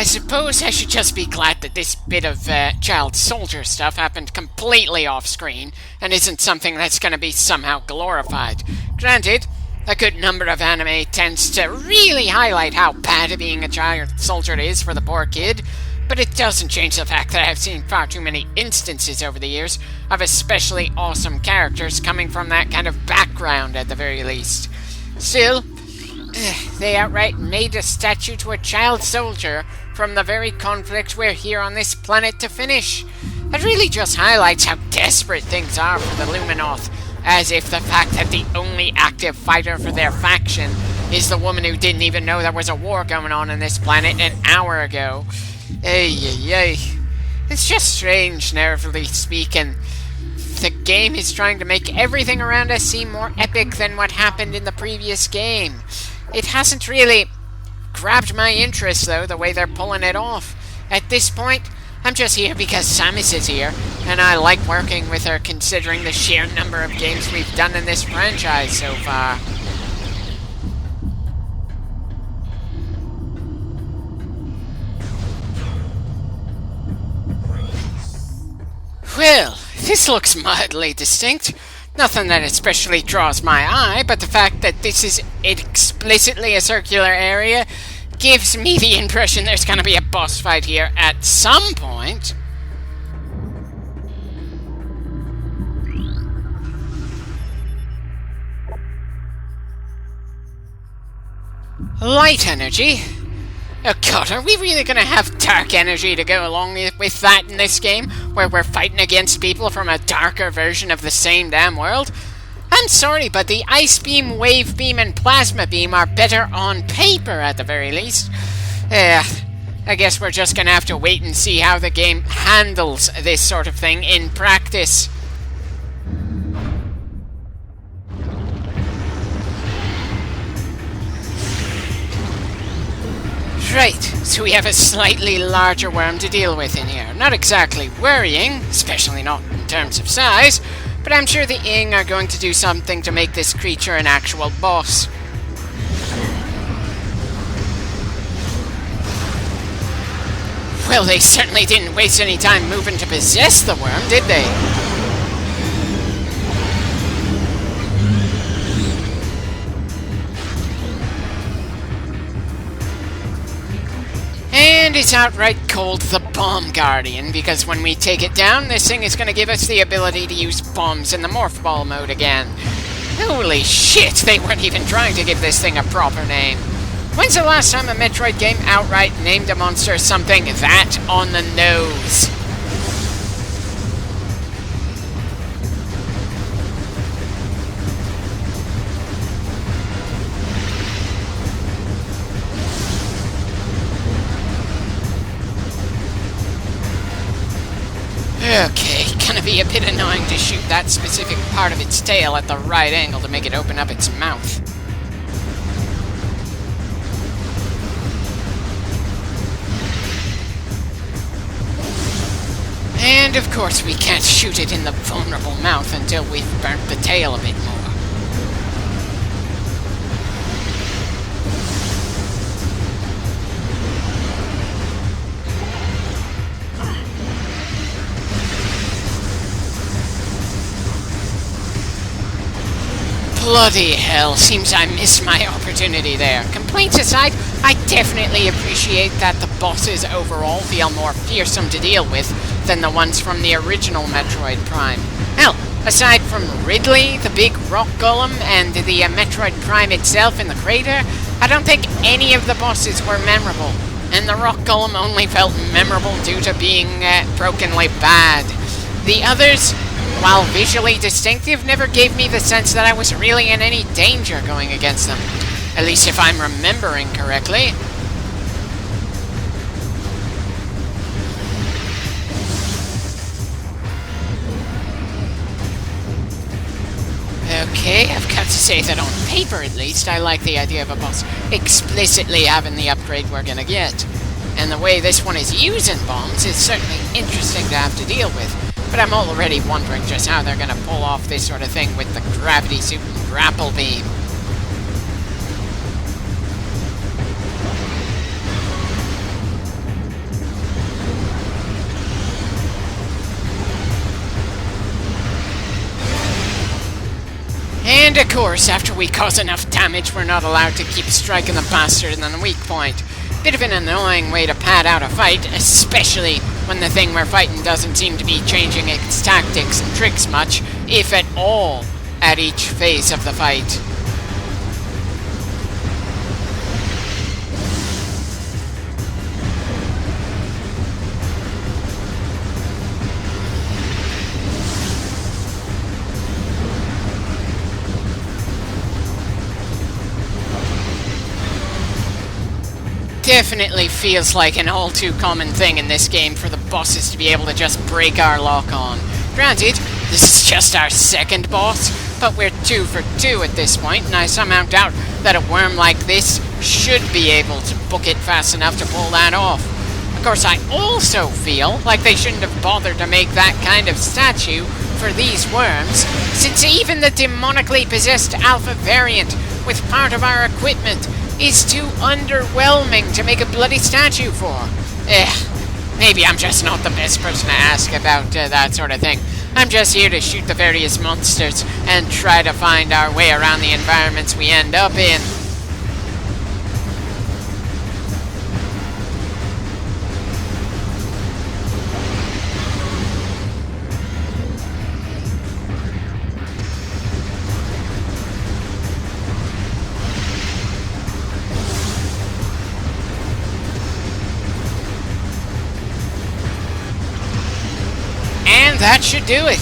I suppose I should just be glad that this bit of child soldier stuff happened completely off screen and isn't something that's going to be somehow glorified. Granted, a good number of anime tends to really highlight how bad being a child soldier is for the poor kid, but it doesn't change the fact that I've seen far too many instances over the years of especially awesome characters coming from that kind of background at the very least. Still, they outright made a statue to a child soldier from the very conflict we're here on this planet to finish. It really just highlights how desperate things are for the Luminoth, as if the fact that the only active fighter for their faction is the woman who didn't even know there was a war going on this planet an hour ago. Ay. It's just strange, narratively speaking. The game is trying to make everything around us seem more epic than what happened in the previous game. It hasn't really grabbed my interest, though, the way they're pulling it off. At this point, I'm just here because Samus is here, and I like working with her considering the sheer number of games we've done in this franchise so far. Well, this looks mildly distinct. Nothing that especially draws my eye, but the fact that this is explicitly a circular area gives me the impression there's going to be a boss fight here at some point. Light energy? Oh god, are we really gonna have dark energy to go along with that in this game, where we're fighting against people from a darker version of the same damn world? I'm sorry, but the Ice Beam, Wave Beam, and Plasma Beam are better on paper, at the very least. I guess we're just gonna have to wait and see how the game handles this sort of thing in practice. Right, so we have a slightly larger worm to deal with in here. Not exactly worrying, especially not in terms of size, but I'm sure the Ing are going to do something to make this creature an actual boss. Well, they certainly didn't waste any time moving to possess the worm, did they? And it's outright called the Bomb Guardian, because when we take it down, this thing is going to give us the ability to use bombs in the Morph Ball mode again. Holy shit, they weren't even trying to give this thing a proper name. When's the last time a Metroid game outright named a monster something that on the nose? Okay, gonna be a bit annoying to shoot that specific part of its tail at the right angle to make it open up its mouth. And of course we can't shoot it in the vulnerable mouth until we've burnt the tail a bit more. Bloody hell, seems I missed my opportunity there. Complaints aside, I definitely appreciate that the bosses overall feel more fearsome to deal with than the ones from the original Metroid Prime. Hell, aside from Ridley, the big rock golem, and the Metroid Prime itself in the crater, I don't think any of the bosses were memorable, and the rock golem only felt memorable due to being brokenly bad. The others, while visually distinctive, never gave me the sense that I was really in any danger going against them. At least if I'm remembering correctly. Okay, I've got to say that on paper at least, I like the idea of a boss explicitly having the upgrade we're gonna get. And the way this one is using bombs is certainly interesting to have to deal with. But I'm already wondering just how they're gonna pull off this sort of thing with the gravity suit and grapple beam. of course, after we cause enough damage, we're not allowed to keep striking the bastard on the weak point. Bit of an annoying way to pad out a fight, especially when the thing we're fighting doesn't seem to be changing its tactics and tricks much, if at all, at each phase of the fight. Definitely feels like an all too common thing in this game for the bosses to be able to just break our lock on. Granted, this is just our second boss, but we're 2 for 2 at this point, and I somehow doubt that a worm like this should be able to book it fast enough to pull that off. Of course, I also feel like they shouldn't have bothered to make that kind of statue for these worms, since even the demonically possessed alpha variant with part of our equipment is too underwhelming to make a bloody statue for. Maybe I'm just not the best person to ask about that sort of thing. I'm just here to shoot the various monsters and try to find our way around the environments we end up in. That should do it.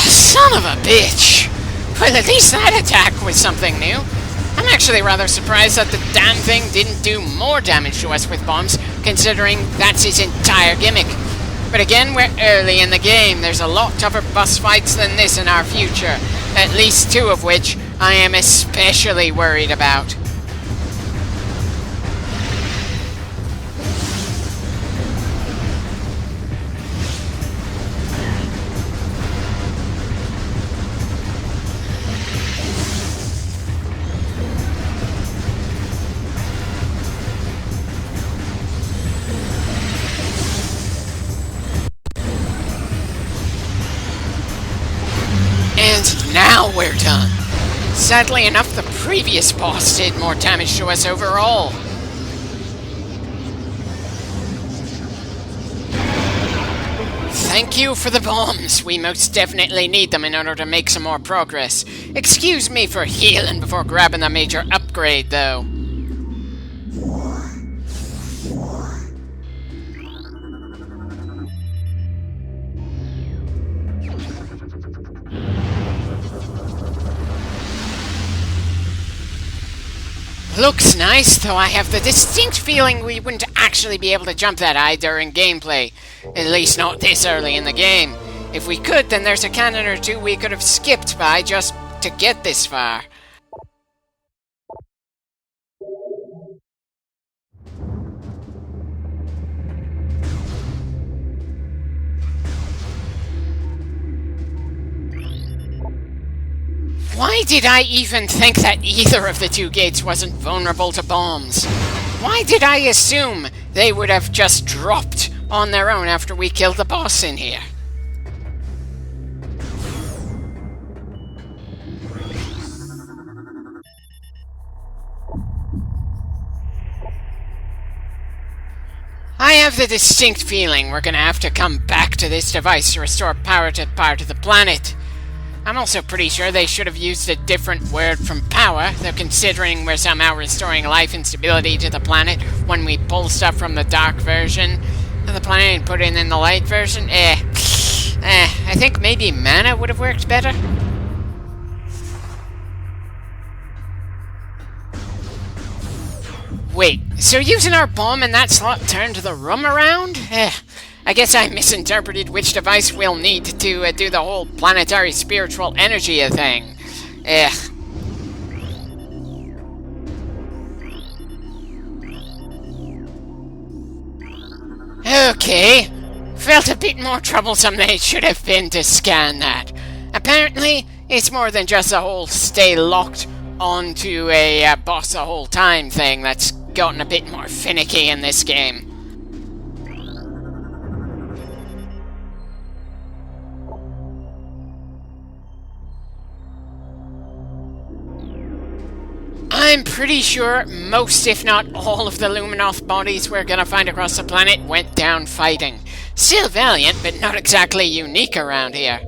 Son of a bitch. Well, at least that attack was something new. I'm actually rather surprised that the damn thing didn't do more damage to us with bombs, considering that's his entire gimmick. But again, we're early in the game. There's a lot tougher boss fights than this in our future, at least 2 of which I am especially worried about. Now we're done. Sadly enough, the previous boss did more damage to us overall. Thank you for the bombs. We most definitely need them in order to make some more progress. Excuse me for healing before grabbing the major upgrade, though. Looks nice, though I have the distinct feeling we wouldn't actually be able to jump that high during gameplay. At least not this early in the game. If we could, then there's a cannon or 2 we could have skipped by just to get this far. Why did I even think that either of the 2 gates wasn't vulnerable to bombs? Why did I assume they would have just dropped on their own after we killed the boss in here? I have the distinct feeling we're gonna have to come back to this device to restore power to part of the planet. I'm also pretty sure they should have used a different word from power, though considering we're somehow restoring life and stability to the planet when we pull stuff from the dark version of the planet and put it in the light version, I think maybe mana would have worked better. Wait, so using our bomb in that slot turned the room around? I guess I misinterpreted which device we'll need to do the whole planetary spiritual energy thing. Okay. Felt a bit more troublesome than it should have been to scan that. Apparently, it's more than just a whole stay locked onto a boss the whole time thing that's gotten a bit more finicky in this game. pretty sure most, if not all, of the Luminoth bodies we're gonna find across the planet went down fighting. Still valiant, but not exactly unique around here.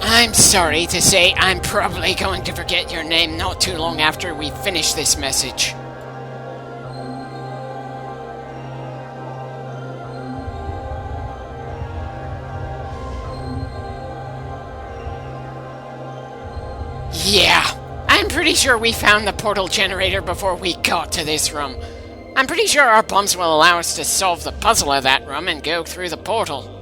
I'm sorry to say I'm probably going to forget your name not too long after we finish this message. Yeah, I'm pretty sure we found the portal generator before we got to this room. I'm pretty sure our bombs will allow us to solve the puzzle of that room and go through the portal.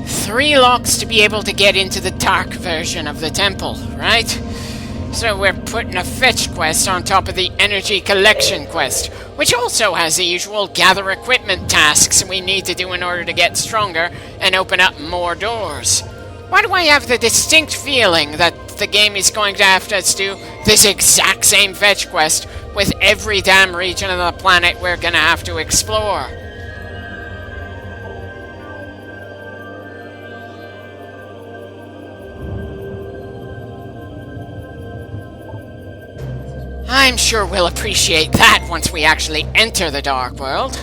Three locks to be able to get into the dark version of the temple, right? So we're putting a fetch quest on top of the energy collection quest, which also has the usual gather equipment tasks we need to do in order to get stronger and open up more doors. Why do I have the distinct feeling that the game is going to have us do this exact same fetch quest with every damn region of the planet we're gonna have to explore? I'm sure we'll appreciate that once we actually enter the Dark World.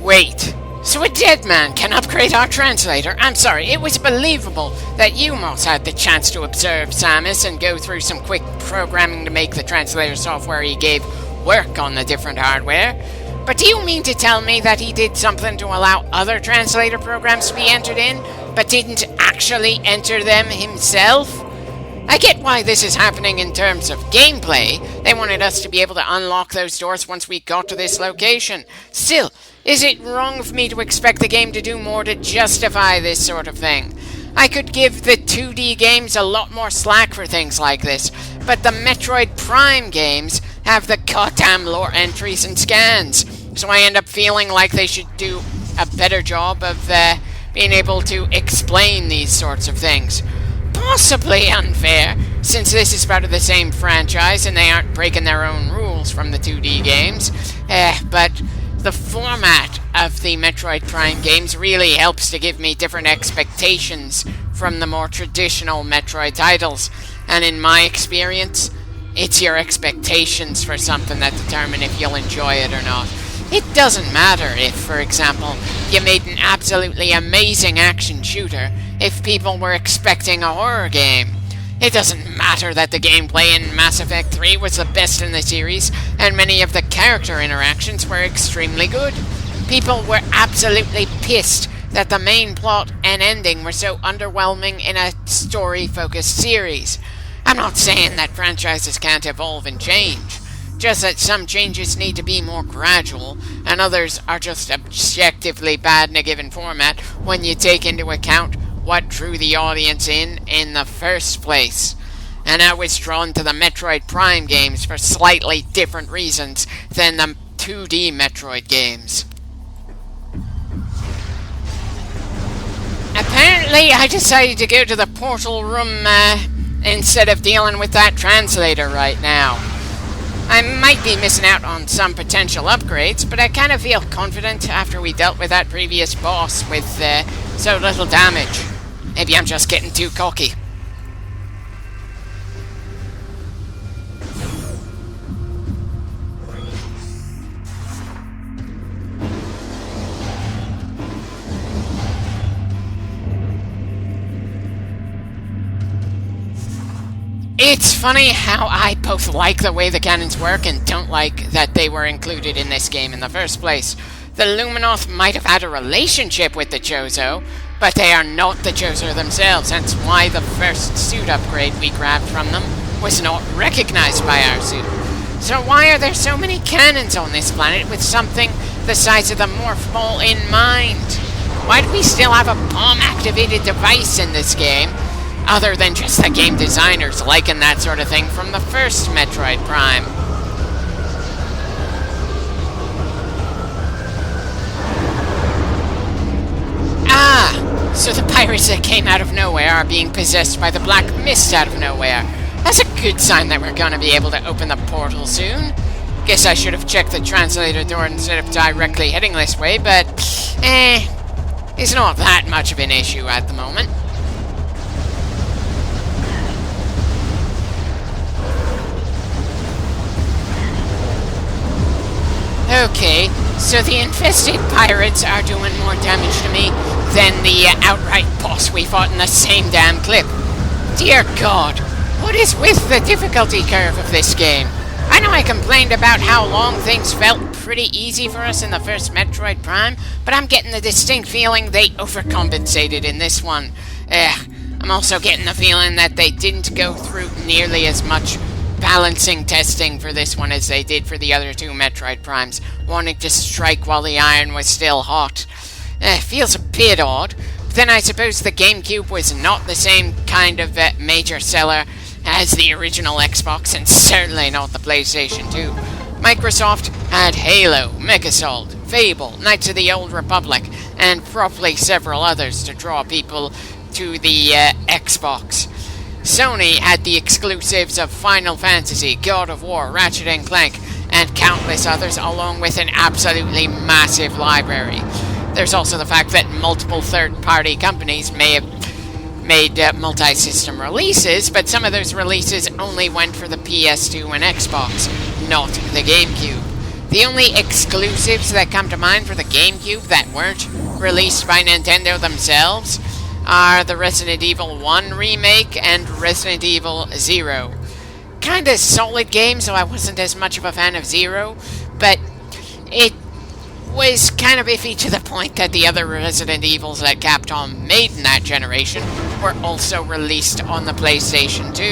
Wait, so a dead man can upgrade our translator? I'm sorry, it was believable that Umos had the chance to observe Samus and go through some quick programming to make the translator software he gave work on the different hardware. But do you mean to tell me that he did something to allow other translator programs to be entered in, but didn't actually enter them himself? I get why this is happening in terms of gameplay. They wanted us to be able to unlock those doors once we got to this location. Still, is it wrong of me to expect the game to do more to justify this sort of thing? I could give the 2D games a lot more slack for things like this, but the Metroid Prime games have the goddamn lore entries and scans, so I end up feeling like they should do a better job of being able to explain these sorts of things. Possibly unfair, since this is part of the same franchise and they aren't breaking their own rules from the 2D games, but the format of the Metroid Prime games really helps to give me different expectations from the more traditional Metroid titles, and in my experience, it's your expectations for something that determine if you'll enjoy it or not. It doesn't matter if, for example, you made an absolutely amazing action shooter if people were expecting a horror game. It doesn't matter that the gameplay in Mass Effect 3 was the best in the series, and many of the character interactions were extremely good. People were absolutely pissed that the main plot and ending were so underwhelming in a story-focused series. I'm not saying that franchises can't evolve and change, just that some changes need to be more gradual, and others are just objectively bad in a given format when you take into account what drew the audience in the first place. And I was drawn to the Metroid Prime games for slightly different reasons than the 2D Metroid games. Apparently, I decided to go to the portal room instead of dealing with that translator right now. I might be missing out on some potential upgrades, but I kind of feel confident after we dealt with that previous boss with so little damage. Maybe I'm just getting too cocky. It's funny how I both like the way the cannons work and don't like that they were included in this game in the first place. The Luminoth might have had a relationship with the Chozo, but they are not the Chozo themselves, hence why the first suit upgrade we grabbed from them was not recognized by our suit. So why are there so many cannons on this planet with something the size of the Morph Ball in mind? Why do we still have a bomb-activated device in this game, other than just the game designers liking that sort of thing from the first Metroid Prime? So the pirates that came out of nowhere are being possessed by the black mist out of nowhere. That's a good sign that we're gonna be able to open the portal soon. Guess I should have checked the translator door instead of directly heading this way, but it's not that much of an issue at the moment. Okay, so the infested pirates are doing more damage to me than the outright boss we fought in the same damn clip. Dear God, what is with the difficulty curve of this game? I know I complained about how long things felt pretty easy for us in the first Metroid Prime, but I'm getting the distinct feeling they overcompensated in this one. I'm also getting the feeling that they didn't go through nearly as much balancing testing for this one as they did for the other two Metroid Primes, wanting to strike while the iron was still hot. Feels a bit odd, but then I suppose the GameCube was not the same kind of major seller as the original Xbox, and certainly not the PlayStation 2. Microsoft had Halo, MechAssault, Fable, Knights of the Old Republic, and probably several others to draw people to the Xbox. Sony had the exclusives of Final Fantasy, God of War, Ratchet & Clank, and countless others, along with an absolutely massive library. There's also the fact that multiple third-party companies may have made multi-system releases, but some of those releases only went for the PS2 and Xbox, not the GameCube. The only exclusives that come to mind for the GameCube that weren't released by Nintendo themselves are the Resident Evil 1 remake and Resident Evil 0. Kinda solid games, so I wasn't as much of a fan of 0, but it was kind of iffy to the point that the other Resident Evils that Capcom made in that generation were also released on the PlayStation 2.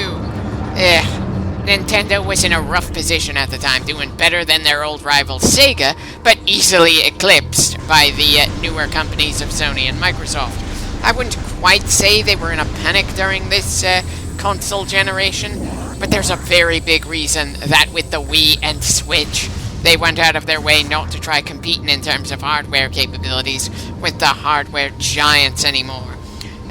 Nintendo was in a rough position at the time, doing better than their old rival Sega, but easily eclipsed by the newer companies of Sony and Microsoft. I wouldn't quite say they were in a panic during this console generation, but there's a very big reason that with the Wii and Switch, they went out of their way not to try competing in terms of hardware capabilities with the hardware giants anymore.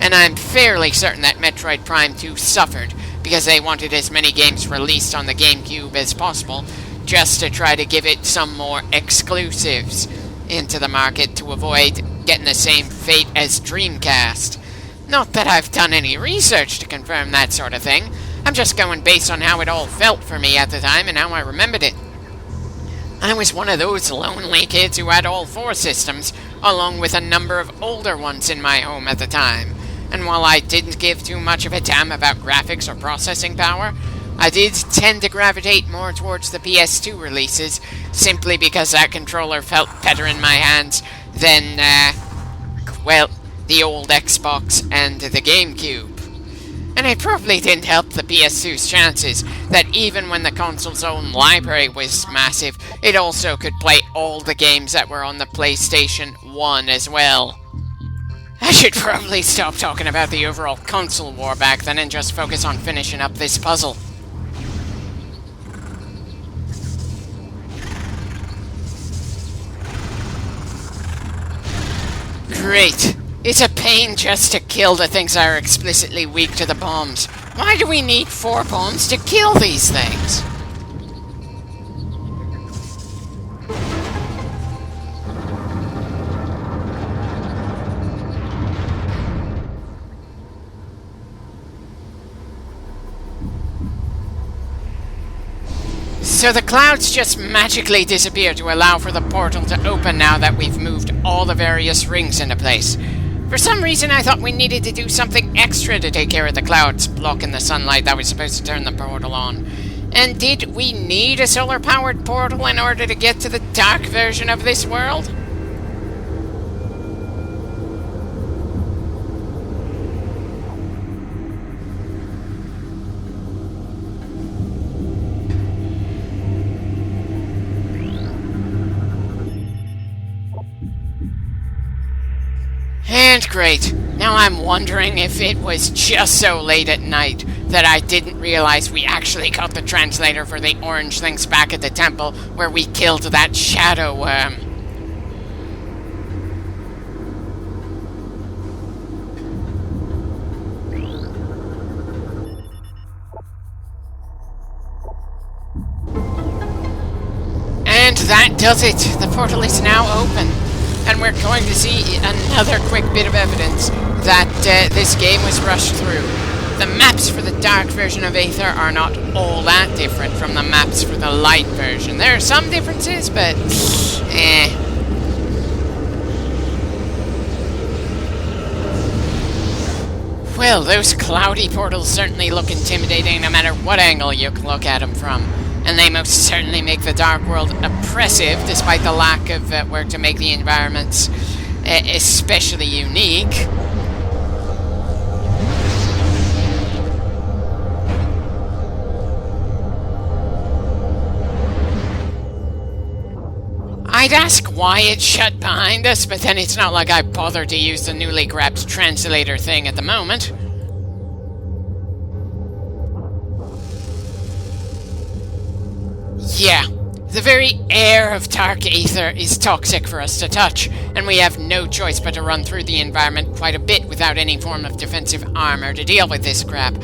And I'm fairly certain that Metroid Prime 2 suffered because they wanted as many games released on the GameCube as possible, just to try to give it some more exclusives into the market to avoid getting the same fate as Dreamcast. Not that I've done any research to confirm that sort of thing. I'm just going based on how it all felt for me at the time and how I remembered it. I was one of those lonely kids who had all four systems, along with a number of older ones in my home at the time. And while I didn't give too much of a damn about graphics or processing power, I did tend to gravitate more towards the PS2 releases, simply because that controller felt better in my hands than, well, the old Xbox and the GameCube. And it probably didn't help the PS2's chances that even when the console's own library was massive, it also could play all the games that were on the PlayStation 1 as well. I should probably stop talking about the overall console war back then and just focus on finishing up this puzzle. Great. It's a pain just to kill the things that are explicitly weak to the bombs. Why do we need 4 bombs to kill these things? So the clouds just magically disappear to allow for the portal to open now that we've moved all the various rings into place. For some reason, I thought we needed to do something extra to take care of the clouds blocking the sunlight that was supposed to turn the portal on. And did we need a solar-powered portal in order to get to the dark version of this world? And great. Now I'm wondering if it was just so late at night that I didn't realize we actually got the translator for the orange things back at the temple where we killed that shadow worm. that does it. The portal is now open. And we're going to see another quick bit of evidence that this game was rushed through. The maps for the dark version of Aether are not all that different from the maps for the light version. There are some differences, but Well, those cloudy portals certainly look intimidating no matter what angle you look at them from. And they most certainly make the Dark World oppressive, despite the lack of work to make the environments especially unique. I'd ask why it shut behind us, but then it's not like I bothered to use the newly grabbed translator thing at the moment. Yeah, the very air of Dark Aether is toxic for us to touch, and we have no choice but to run through the environment quite a bit without any form of defensive armor to deal with this crap.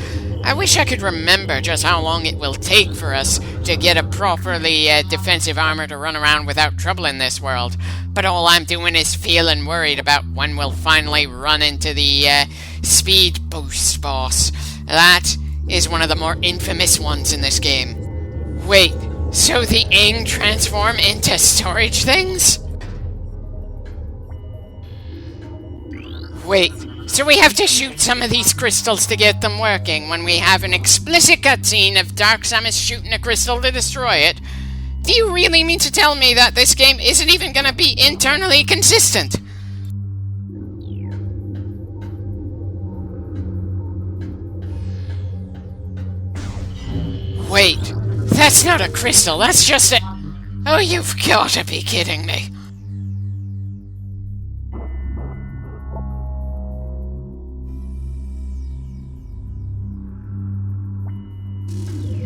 I wish I could remember just how long it will take for us to get a properly defensive armor to run around without trouble in this world, but all I'm doing is feeling worried about when we'll finally run into the speed boost boss. That is one of the more infamous ones in this game. Wait, so the Ing transform into storage things? Wait, so we have to shoot some of these crystals to get them working when we have an explicit cutscene of Dark Samus shooting a crystal to destroy it? Do you really mean to tell me that this game isn't even gonna be internally consistent? Wait, that's not a crystal, that's just a... Oh, you've gotta be kidding me.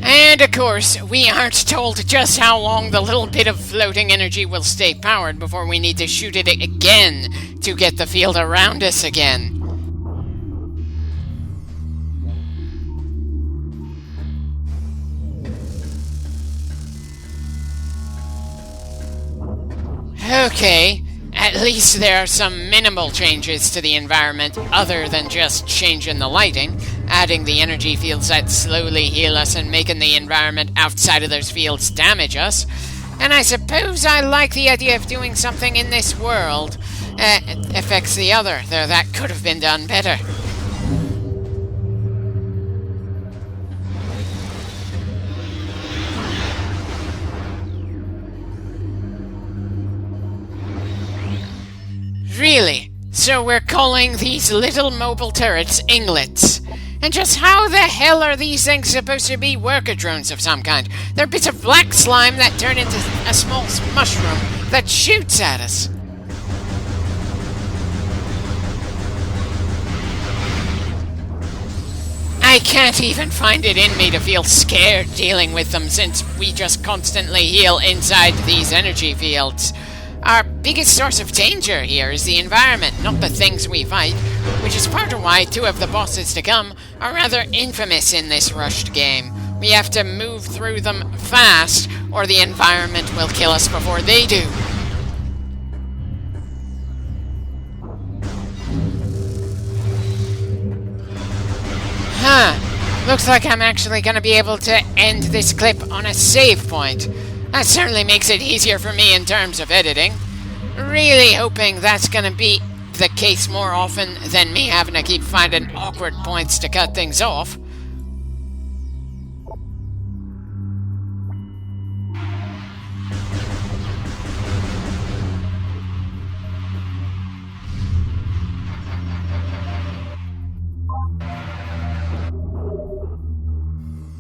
And of course, we aren't told just how long the little bit of floating energy will stay powered before we need to shoot it again to get the field around us again. Okay, at least there are some minimal changes to the environment other than just changing the lighting, adding the energy fields that slowly heal us and making the environment outside of those fields damage us. And I suppose I like the idea of doing something in this world affects the other, though that could have been done better. Really? So we're calling these little mobile turrets inglets? And just how the hell are these things supposed to be worker drones of some kind? They're bits of black slime that turn into a small mushroom that shoots at us. I can't even find it in me to feel scared dealing with them since we just constantly heal inside these energy fields. Our biggest source of danger here is the environment, not the things we fight, which is part of why two of the bosses to come are rather infamous in this rushed game. We have to move through them fast, or the environment will kill us before they do. Huh. Looks like I'm actually going to be able to end this clip on a save point. That certainly makes it easier for me in terms of editing. Really hoping that's going to be the case more often than me having to keep finding awkward points to cut things off.